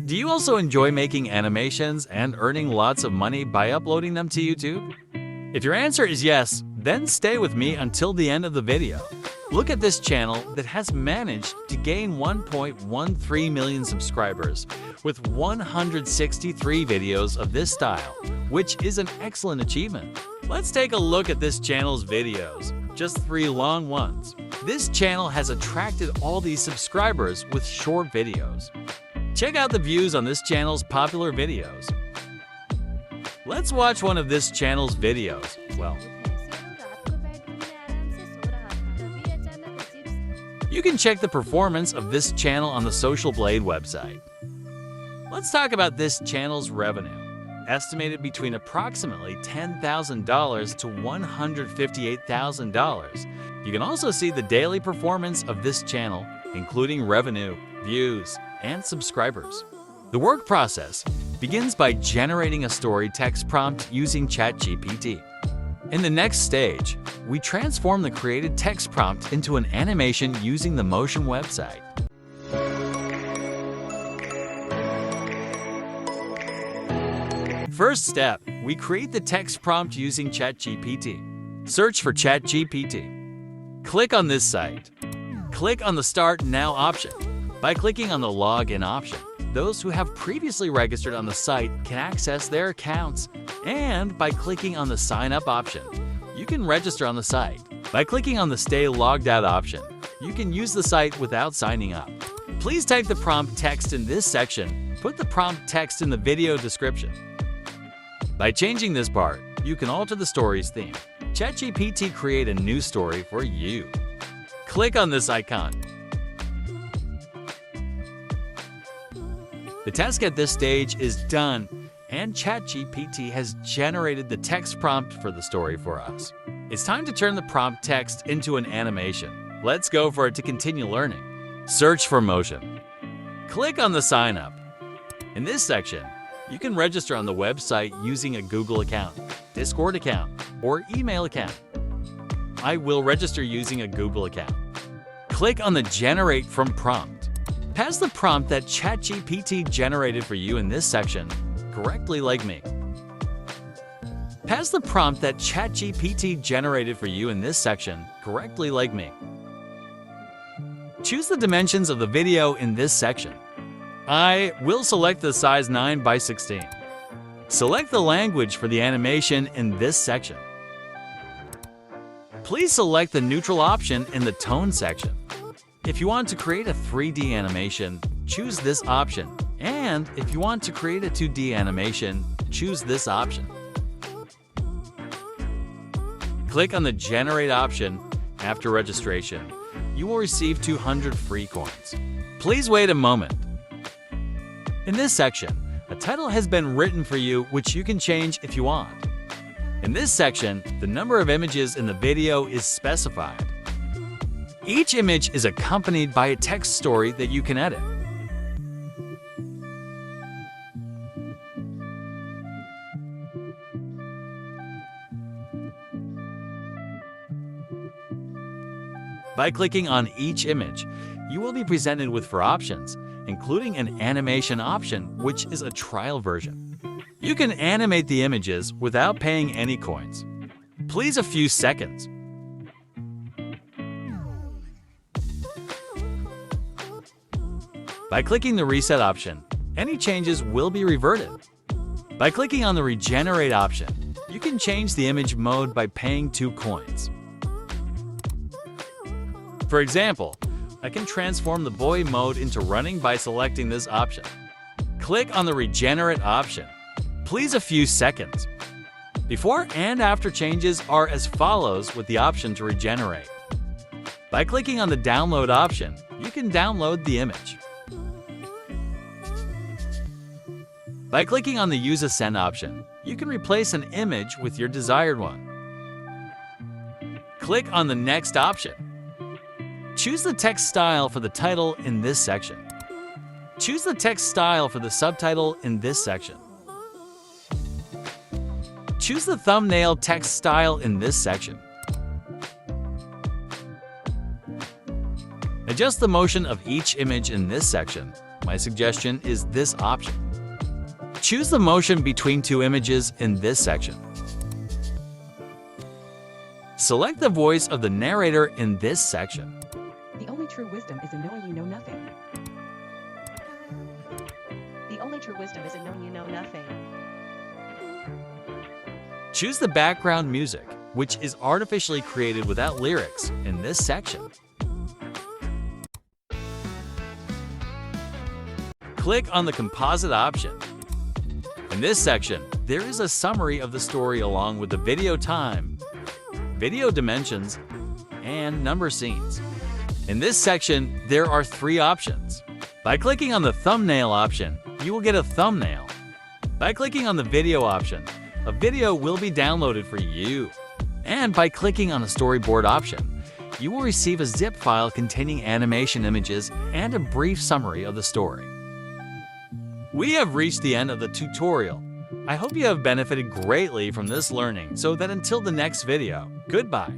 Do you also enjoy making animations and earning lots of money by uploading them to YouTube? If your answer is yes, then stay with me until the end of the video. Look at this channel that has managed to gain 1.13 million subscribers with 163 videos of this style, which is an excellent achievement. Let's take a look at this channel's videos, just 3 long ones. This channel has attracted all these subscribers with short videos. Check out the views on this channel's popular videos. Let's watch one of this channel's videos. Well, you can check the performance of this channel on the Social Blade website. Let's talk about this channel's revenue, estimated between approximately $10,000 to $158,000. You can also see the daily performance of this channel, including revenue, views, and subscribers. The work process begins by generating a story text prompt using ChatGPT. In the next stage, we transform the created text prompt into an animation using the Motion website. First step, we create the text prompt using ChatGPT. Search for ChatGPT. Click on this site. Click on the Start Now option. By clicking on the Login option, those who have previously registered on the site can access their accounts, and by clicking on the Sign Up option, you can register on the site. By clicking on the Stay Logged Out option, you can use the site without signing up. Please type the prompt text in this section. Put the prompt text in the video description. By changing this part, you can alter the story's theme. ChatGPT create a new story for you. Click on this icon. The task at this stage is done, and ChatGPT has generated the text prompt for the story for us. It's time to turn the prompt text into an animation. Let's go for it to continue learning. Search for Motion. Click on the Sign Up. In this section, you can register on the website using a Google account, Discord account, or email account. I will register using a Google account. Click on the Generate From Prompt. Pass the prompt that ChatGPT generated for you in this section, correctly like me. Pass the prompt that ChatGPT generated for you in this section, correctly like me. Choose the dimensions of the video in this section. I will select the size 9:16. Select the language for the animation in this section. Please select the neutral option in the tone section. If you want to create a 3D animation, choose this option. And if you want to create a 2D animation, choose this option. Click on the Generate option. After registration, you will receive 200 free coins. Please wait a moment. In this section, a title has been written for you, which you can change if you want. In this section, the number of images in the video is specified. Each image is accompanied by a text story that you can edit. By clicking on each image, you will be presented with 4 options, including an animation option, which is a trial version. You can animate the images without paying any coins. Please a few seconds. By clicking the Reset option, any changes will be reverted. By clicking on the Regenerate option, you can change the image mode by paying 2 coins. For example, I can transform the boy mode into running by selecting this option. Click on the Regenerate option. Please a few seconds. Before and after changes are as follows with the option to regenerate. By clicking on the Download option, you can download the image. By clicking on the Use a Send option, you can replace an image with your desired one. Click on the Next option. Choose the text style for the title in this section. Choose the text style for the subtitle in this section. Choose the thumbnail text style in this section. Adjust the motion of each image in this section. my suggestion is this option. Choose the motion between two images in this section. Select the voice of the narrator in this section. The only true wisdom is in knowing you know nothing. The only true wisdom is in knowing you know nothing. Choose the background music, which is artificially created without lyrics, in this section. Click on the composite option. In this section, there is a summary of the story along with the video time, video dimensions, and number scenes. In this section, there are 3 options. By clicking on the thumbnail option, you will get a thumbnail. By clicking on the video option, a video will be downloaded for you. And by clicking on the storyboard option, you will receive a zip file containing animation images and a brief summary of the story. We have reached the end of the tutorial. I hope you have benefited greatly from this learning, so that until the next video, goodbye.